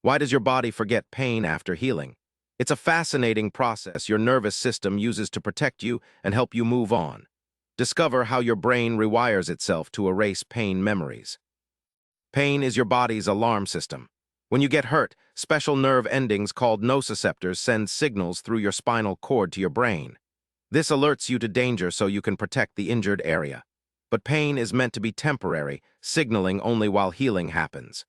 Why does your body forget pain after healing? It's a fascinating process your nervous system uses to protect you and help you move on. Discover how your brain rewires itself to erase pain memories. Pain is your body's alarm system. When you get hurt, special nerve endings called nociceptors send signals through your spinal cord to your brain. This alerts you to danger so you can protect the injured area. But pain is meant to be temporary, signaling only while healing happens.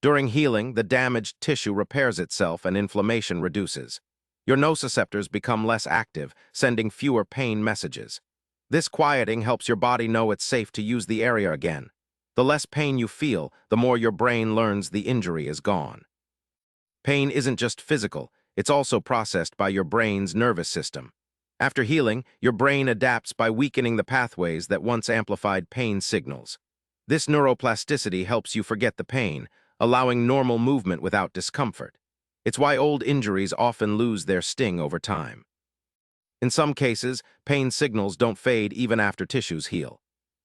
During healing, the damaged tissue repairs itself and inflammation reduces. Your nociceptors become less active, sending fewer pain messages. This quieting helps your body know it's safe to use the area again. The less pain you feel, the more your brain learns the injury is gone. Pain isn't just physical, it's also processed by your brain's nervous system. After healing, your brain adapts by weakening the pathways that once amplified pain signals. This neuroplasticity helps you forget the pain, allowing normal movement without discomfort. It's why old injuries often lose their sting over time. In some cases, pain signals don't fade even after tissues heal.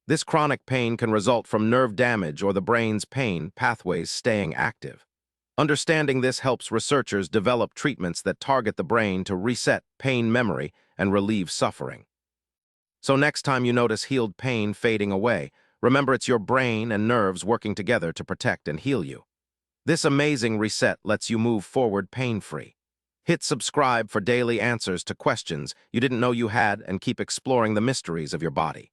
This chronic pain can result from nerve damage or the brain's pain pathways staying active. Understanding this helps researchers develop treatments that target the brain to reset pain memory and relieve suffering. So next time you notice healed pain fading away, remember it's your brain and nerves working together to protect and heal you. This amazing reset lets you move forward pain-free. Hit subscribe for daily answers to questions you didn't know you had and keep exploring the mysteries of your body.